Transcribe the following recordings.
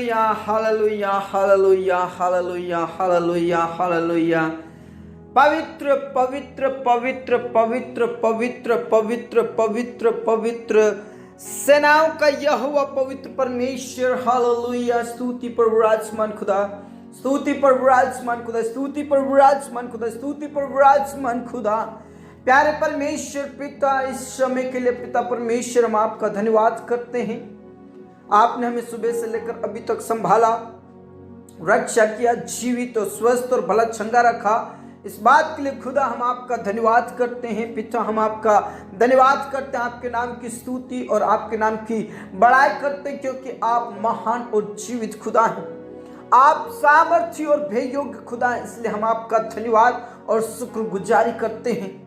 Hallelujah hallelujah hallelujah hallelujah hallelujah hallelujah. पवित्र पवित्र पवित्र पवित्र पवित्र पवित्र पवित्र पवित्र सेनाओं का यहोवा पवित्र परमेश्वर। हालेलुया। स्तुति पर विराजमान खुदा, स्तुति पर विराजमान खुदा, स्तुति पर विराजमान खुदा, स्तुति पर विराजमान खुदा। प्यारे परमेश्वर पिता, इस समय के लिए पिता परमेश्वर हम आपका धन्यवाद करते हैं। आपने हमें सुबह से लेकर अभी तक संभाला, रक्षा किया, जीवित और स्वस्थ और भला चंगा रखा। इस बात के लिए खुदा हम आपका धन्यवाद करते हैं। पिता हम आपका धन्यवाद करते हैं, आपके नाम की स्तुति और आपके नाम की बड़ाई करते हैं, क्योंकि आप महान और जीवित खुदा हैं। आप सामर्थ्य और भययोग्य खुदा हैं, इसलिए हम आपका धन्यवाद और शुक्रगुजारी करते हैं।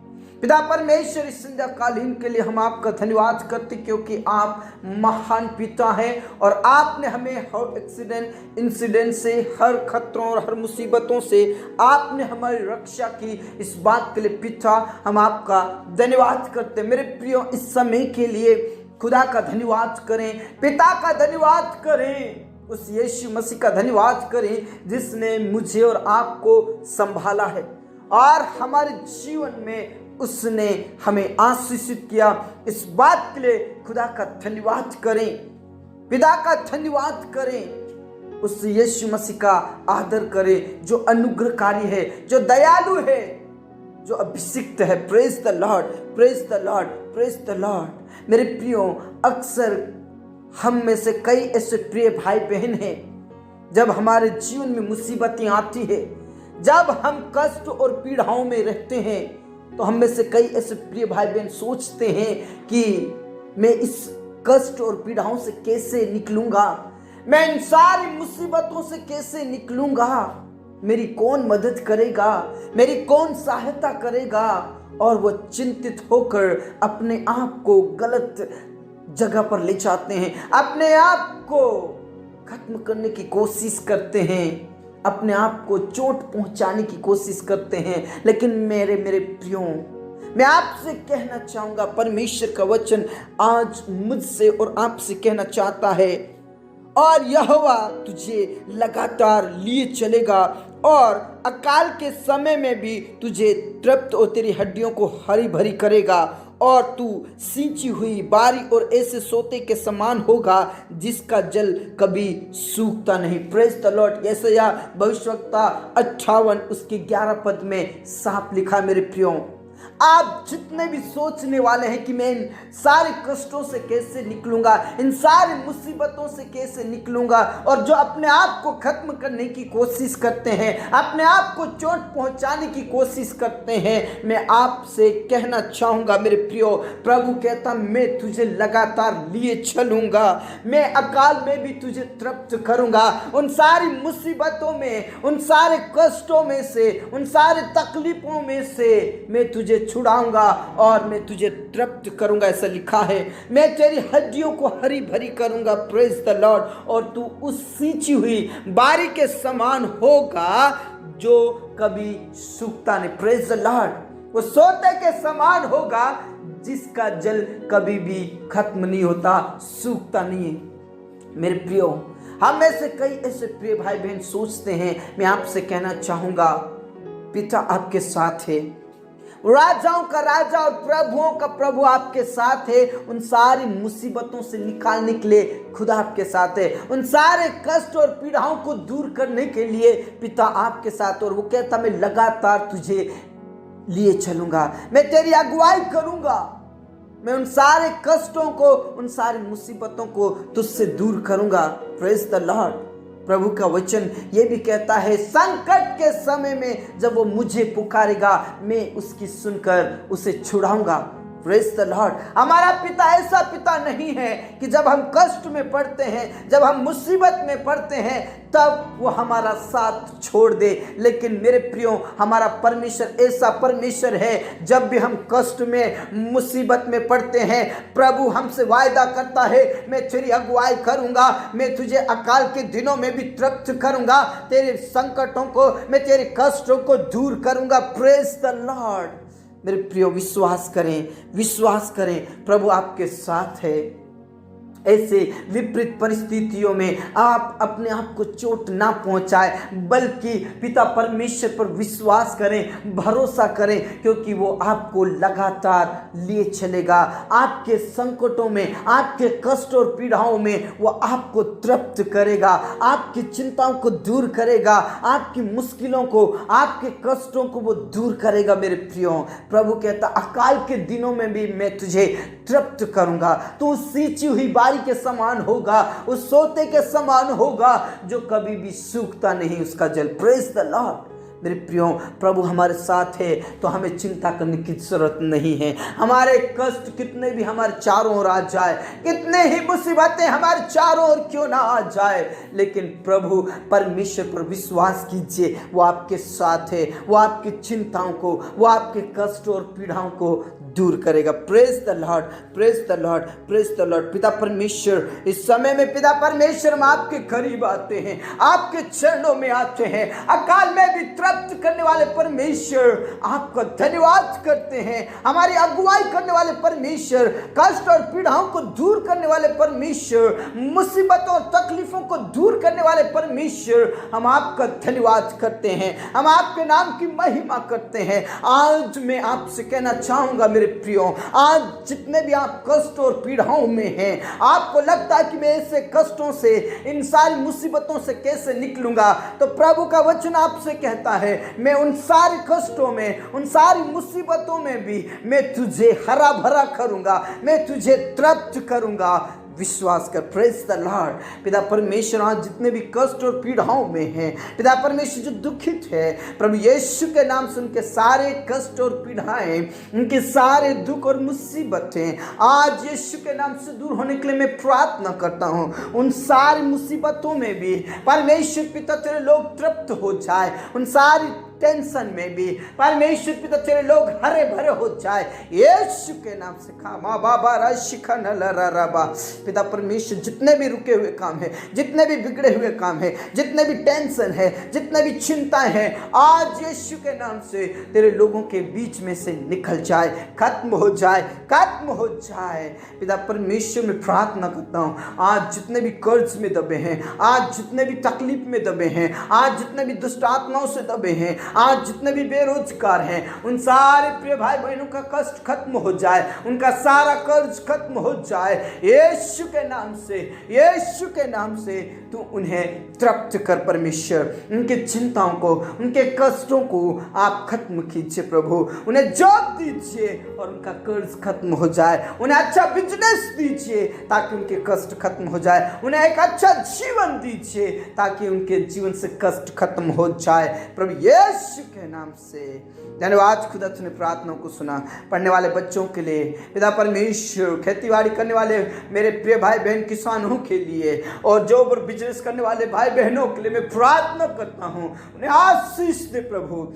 पिता परमेश्वर, इस संध्या कालीन के लिए हम आपका धन्यवाद करते, क्योंकि आप महान पिता हैं और आपने हमें हर एक्सीडेंट इंसिडेंट से, हर खतरों और हर मुसीबतों से आपने हमारी रक्षा की। इस बात के लिए पिता हम आपका धन्यवाद करते। मेरे प्रियो, इस समय के लिए खुदा का धन्यवाद करें, पिता का धन्यवाद करें, उस यीशु मसीह का धन्यवाद करें जिसने मुझे और आपको संभाला है और हमारे जीवन में उसने हमें आशीषित किया। इस बात के लिए खुदा का धन्यवाद करें, पिता का धन्यवाद करें, उस यीशु मसीह का आदर करें जो अनुग्रहकारी है, जो दयालु है, जो अभिषिक्त है। Praise the Lord, praise the Lord, praise the Lord. मेरे प्रियो, अक्सर हम में से कई ऐसे प्रिय भाई बहन हैं, जब हमारे जीवन में मुसीबतें आती है, जब हम कष्ट और पीड़ाओं में रहते हैं, तो हम में से कई ऐसे प्रिय भाई बहन सोचते हैं कि मैं इस कष्ट और पीड़ाओं से कैसे निकलूंगा, मैं इन सारी मुसीबतों से कैसे निकलूंगा, मेरी कौन मदद करेगा, मेरी कौन सहायता करेगा। और वो चिंतित होकर अपने आप को गलत जगह पर ले जाते हैं, अपने आप को खत्म करने की कोशिश करते हैं, अपने आप को चोट पहुंचाने की कोशिश करते हैं। लेकिन मेरे प्रियो, मैं आपसे कहना चाहूंगा, परमेश्वर का वचन आज मुझसे और आपसे कहना चाहता है, और यहोवा तुझे लगातार लिए चलेगा और अकाल के समय में भी तुझे तृप्त और तेरी हड्डियों को हरी भरी करेगा, और तू सिंची हुई बारी और ऐसे सोते के समान होगा जिसका जल कभी सूखता नहीं। Praise the Lord. यशायाह भविष्यवक्ता 58 उसके 11 पद में साफ लिखा। मेरे प्रियो, आप जितने भी सोचने वाले हैं कि मैं इन सारे कष्टों से कैसे निकलूंगा, इन सारी मुसीबतों से कैसे निकलूंगा, और जो अपने आप को खत्म करने की कोशिश करते हैं, अपने आप को चोट पहुंचाने की कोशिश करते हैं, मैं आपसे कहना चाहूंगा मेरे प्रियो, प्रभु कहता मैं तुझे लगातार लिए चलूंगा, मैं अकाल में भी तुझे तृप्त करूंगा। उन सारी मुसीबतों में, उन सारे कष्टों में से, उन सारे तकलीफों में से मैं तुझे छुड़ाऊंगा और मैं तुझे तृप्त करूंगा। ऐसा लिखा है, मैं तेरी हड्डियों को हरी भरी करूंगा। Praise the Lord. और तू उस सिंची हुई बारी के समान होगा जो कभी सूखता नहीं। Praise the Lord. वो सोते के समान होगा जिसका जल कभी भी खत्म नहीं होता, सूखता नहीं है। मेरे प्रियो, हम में से कई ऐसे प्रिय भाई बहन सोचते हैं, मैं आपसे कहना चाहूंगा, पिता आपके साथ है, राजाओं का राजा और प्रभुओं का प्रभु आपके साथ है। उन सारी मुसीबतों से निकालने के लिए खुदा आपके साथ है, उन सारे कष्ट और पीड़ाओं को दूर करने के लिए पिता आपके साथ। और वो कहता मैं लगातार तुझे लिए चलूंगा, मैं तेरी अगुवाई करूंगा, मैं उन सारे कष्टों को, उन सारी मुसीबतों को तुझसे दूर करूंगा। Praise the Lord. प्रभु का वचन ये भी कहता है, संकट के समय में जब वो मुझे पुकारेगा, मैं उसकी सुनकर उसे छुड़ाऊंगा। Praise the Lord. हमारा पिता ऐसा पिता नहीं है कि जब हम कष्ट में पड़ते हैं, जब हम मुसीबत में पड़ते हैं, तब वो हमारा साथ छोड़ दे। लेकिन मेरे प्रियो, हमारा परमेश्वर ऐसा परमेश्वर है, जब भी हम कष्ट में, मुसीबत में पड़ते हैं, प्रभु हमसे वायदा करता है, मैं तेरी अगुवाई करूंगा, मैं तुझे अकाल के दिनों में भी तृप्त करूंगा, तेरे संकटों को, मैं तेरे कष्टों को दूर करूंगा। Praise the Lord. मेरे प्रियो, विश्वास करें, विश्वास करें, प्रभु आपके साथ है। ऐसे विपरीत परिस्थितियों में आप अपने आप को चोट ना पहुंचाए, बल्कि पिता परमेश्वर पर विश्वास करें, भरोसा करें, क्योंकि वो आपको लगातार लिए चलेगा। आपके संकटों में, आपके कष्ट और पीड़ाओं में वो आपको तृप्त करेगा, आपकी चिंताओं को दूर करेगा, आपकी मुश्किलों को, आपके कष्टों को वो दूर करेगा। मेरे प्रियो, प्रभु कहता अकाल के दिनों में भी मैं तुझे तृप्त करूंगा। तू सींची हुई बारी के समान होगा, उस सोते के समान होगा जो कभी भी सूखता नहीं उसका जल। Praise the Lord. मेरे प्रियो, प्रभु हमारे साथ है तो हमें चिंता करने की जरूरत नहीं है। हमारे कष्ट कितने भी हमारे चारों ओर आ जाए, कितने ही मुसीबतें हमारे चारों ओर क्यों ना आ जाए, लेकिन प्रभु परमेश्वर पर विश्वास कीजिए, वो आपके साथ है, वो आपकी चिंताओं को, वो आपके कष्ट और पीड़ाओं को दूर करेगा। Praise the Lord, praise the Lord, praise the Lord. पिता परमेश्वर, इस समय में पिता परमेश्वर हम आपके करीब आते हैं, आपके चरणों में आते हैं। अकाल में भी तृप्त करने वाले परमेश्वर, आपका धन्यवाद करते हैं। हमारी अगुवाई करने वाले परमेश्वर, कष्ट और पीड़ाओं को दूर करने वाले परमेश्वर, मुसीबतों और तकलीफों को दूर करने वाले परमेश्वर, हम आपका धन्यवाद करते हैं, हम आपके नाम की महिमा करते हैं। आज मैं आपसे कहना चाहूंगा मेरे प्रियो, आज जितने भी आप कष्ट और पीड़ाओं में हैं, आपको लगता है कि मैं ऐसे कष्टों से, इन सारी मुसीबतों से कैसे निकलूंगा, तो प्रभु का वचन आपसे कहता है, मैं उन सारे कष्टों में, उन सारी मुसीबतों में भी मैं तुझे हरा भरा करूंगा, मैं तुझे तृप्त करूंगा। विश्वास कर। Praise the Lord. पिता परमेश्वर, आज जितने भी कष्ट और पीड़ाओं में हैं, पिता परमेश्वर जो दुखित है, प्रभु यीशु के नाम से उनके सारे कष्ट और पीड़ाएं, उनके सारे दुख और मुसीबतें आज यीशु के नाम से दूर होने के लिए मैं प्रार्थना करता हूं। उन सारी मुसीबतों में भी परमेश्वर पिता तेरे लोग तृप्त हो जाए, उन सारी टेंशन में भी परमेश्वर पिता तेरे लोग हरे भरे हो जाए यीशु के नाम से। खामा बाबा राशिखा नलराबा। पिता परमेश्वर, जितने भी रुके हुए काम है, जितने भी बिगड़े हुए काम है, जितने भी टेंशन है, जितने भी चिंताएं हैं, आज यीशु के नाम से तेरे लोगों के बीच में से निकल जाए, खत्म हो जाए, खत्म हो जाए। पिता परमेश्वर, मैं प्रार्थना करता हूँ, आज जितने भी कर्ज में दबे हैं, आज जितने भी तकलीफ में दबे हैं, आज जितने भी दुष्ट आत्माओं से दबे हैं, आज जितने भी बेरोजगार हैं, उन सारे प्रिय भाई बहनों का कष्ट खत्म हो जाए, उनका सारा कर्ज खत्म हो जाए यीशु के नाम से। यीशु के नाम से तू उन्हें तृप्त कर परमेश्वर, उनके चिंताओं को, उनके कष्टों को आप खत्म कीजिए प्रभु, उन्हें जॉब दीजिए और उनका कर्ज खत्म हो जाए, उन्हें अच्छा बिजनेस दीजिए ताकि उनके कष्ट खत्म हो जाए, उन्हें एक अच्छा जीवन दीजिए ताकि उनके जीवन से कष्ट खत्म हो जाए प्रभु यीशु के नाम से। धन्यवाद खुदा, तूने प्रार्थनाओं को सुना। पढ़ने वाले बच्चों के लिए पिता परमेश्वर, खेतीबाड़ी करने वाले मेरे प्रिय भाई बहन किसानों के लिए और जो बिजनेस करने वाले भाई बहनों के लिए मैं प्रार्थना करता हूँ, उन्हें आशीष दे प्रभु,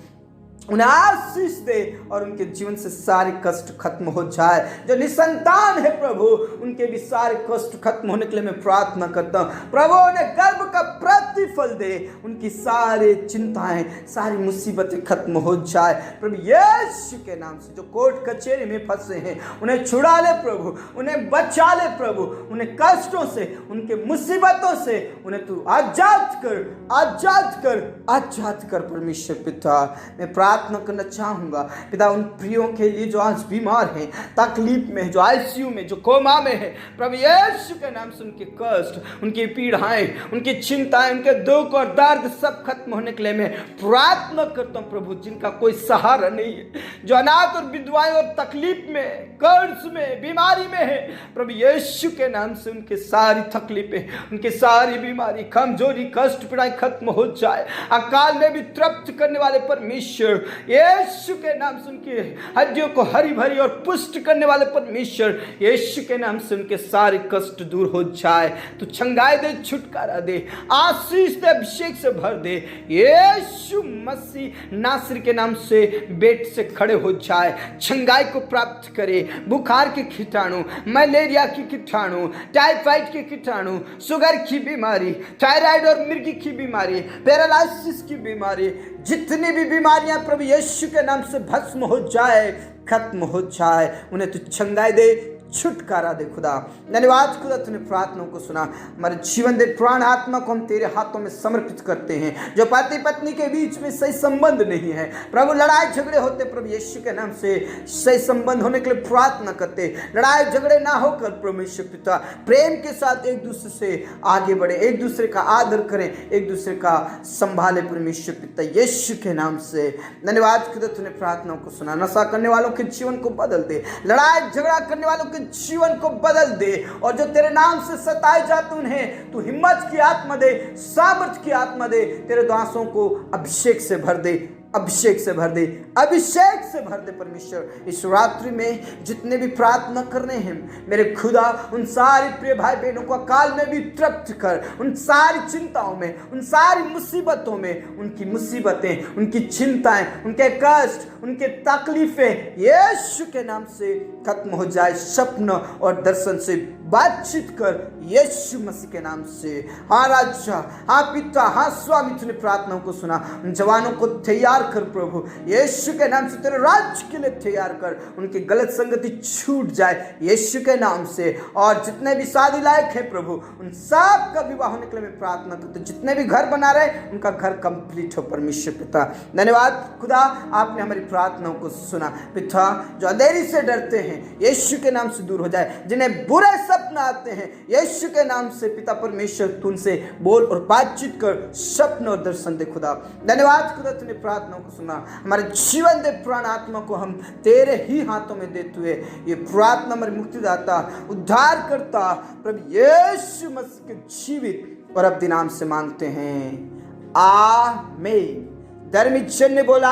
उन्हें आशीष दे और उनके जीवन से सारे कष्ट खत्म हो जाए। जो निसंतान है प्रभु, उनके भी सारे कष्ट खत्म होने के लिए मैं प्रार्थना करता हूँ प्रभु, उन्हें गर्व का प्रतिफल दे, उनकी सारी चिंताएं, सारी मुसीबतें खत्म हो जाए प्रभु यीशु के नाम से। जो कोर्ट कचहरी में फंसे हैं, उन्हें छुड़ा ले प्रभु, उन्हें बचा ले प्रभु, उन्हें कष्टों से, उनके मुसीबतों से उन्हें तू आजाद कर, आजाद कर, आजाद कर परमेश्वर पिता। मैं प्रार्थना करना चाहूंगा पिता उन प्रियों के लिए जो आज बीमार हैं, तकलीफ में, जो आईसीयू में, जो कोमा में है, प्रभु यीशु के नाम से उनके कष्ट, उनकी पीड़ाएं, उनकी चिंताएं, उनके दुख और दर्द सब खत्म होने के लिए मैं प्रार्थना करता हूं प्रभु। जिनका कोई सहारा नहीं है, जो अनाथ और विधवाएं और तकलीफ में, कर्ज में, बीमारी में है, प्रभु यीशु के नाम से उनके सारी तकलीफें, उनकी सारी बीमारी, कमजोरी, कष्ट, पीड़ाएं खत्म हो जाए। अकाल में भी तृप्त करने वाले परमेश्वर यीशु के नाम से उनकी हड्डियों को हरी भरी और पुष्ट करने वाले परमेश्वर यीशु के नाम से उनके सारे कष्ट दूर हो जाए। तो छंगाई दे, छुटकारा दे, आशीष दे, अभिषेक से भर दे यीशु मसीह नासरी के नाम से। बेड से खड़े हो जाए, छंगाई को प्राप्त करे, बुखार के कीटाणु, मलेरिया के कीटाणु, टाइफाइड के कीटाणु, शुगर की बीमारी, थायराइड और मिर्गी की बीमारी, पैरालिसिस की बीमारी, जितनी भी बीमारियां प्रभु यीशु के नाम से भस्म हो जाए, खत्म हो जाए। उन्हें तू छंगाई दे, छुटकारा दे खुदा। धन्यवाद खुदा, तूने प्रार्थनाओं को सुना। हमारे जीवन दे, प्राण आत्मा को हम तेरे हाथों में समर्पित करते हैं। जो पति पत्नी के बीच में सही संबंध नहीं है प्रभु, लड़ाई झगड़े होते प्रभु यीशु के नाम से सही संबंध होने के लिए प्रार्थना करते। लड़ाई झगड़े ना होकर परमेश्वर पिता प्रेम के साथ एक दूसरे से आगे बढ़े, एक दूसरे का आदर करें, एक दूसरे का संभाले परमेश्वर पिता यीशु के नाम से। धन्यवाद खुदा, तूने प्रार्थनाओं को सुना। नशा करने वालों के जीवन को बदल दे, लड़ाई झगड़ा करने वालों के जीवन को बदल दे, और जो तेरे नाम से सताए जाते उन्हें तू हिम्मत की आत्मा दे, सामर्थ की आत्मा दे, तेरे दासों को अभिषेक से भर दे, अभिषेक से भर दे, अभिषेक से भर दे परमेश्वर। इस रात्रि में जितने भी प्रार्थना कर रहे हैं मेरे खुदा, उन सारे प्रिय भाई बहनों को अकाल में भी तृप्त कर। उन सारी चिंताओं में, उन सारी मुसीबतों में, उनकी मुसीबतें, उनकी चिंताएं, उनके कष्ट, उनके तकलीफें यीशु के नाम से खत्म हो जाए। स्वप्न और दर्शन से बातचीत कर यीशु मसीह के नाम से। हाँ राजा, हाँ पिता, हाँ स्वामी, तूने प्रार्थनाओं को सुना। उन जवानों को तैयार कर प्रभु यीशु के नाम से, तेरे राज्य के लिए तैयार कर। उनकी गलत संगति छूट जाए यीशु के नाम से। और जितने भी शादी लायक है प्रभु, उन सब का विवाह होने के लिए मैं प्रार्थना करता हूं। जितने भी घर बना रहे उनका घर कंप्लीट हो परमेश्वर पिता। धन्यवाद खुदा, आपने हमारी प्रार्थनाओं को सुना। पिता, जो अंधेरी से डरते हैं यीशु के नाम से दूर हो जाए, जिन्हें बुरे सपने आते हैं यीशु के नाम से पिता परमेश्वर तू उनसे बोल और बातचीत कर, स्वप्न और दर्शन दे खुदा। धन्यवाद खुदा, तूने प्रार्थनाओं को सुना। हमारे जीवन दे, प्राण आत्मा को हम तेरे ही हाथों में देते हुए ये प्रार्थना हमारे मुक्तिदाता, उद्धार करता प्रभु यीशु मसीह के जीवित और अब नाम से मांगते हैं, आमीन। धर्मी जन ने बोला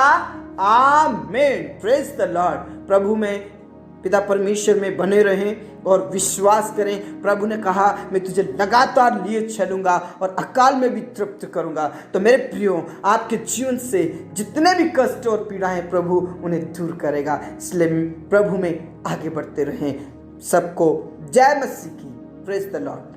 आमीन। Praise the Lord. प्रभु में, पिता परमेश्वर में बने रहें और विश्वास करें। प्रभु ने कहा मैं तुझे लगातार लिए चलूंगा और अकाल में भी तृप्त करूंगा। तो मेरे प्रियो, आपके जीवन से जितने भी कष्ट और पीड़ाएं प्रभु उन्हें दूर करेगा। इसलिए प्रभु में आगे बढ़ते रहें। सबको जय मसीह की। Praise the Lord.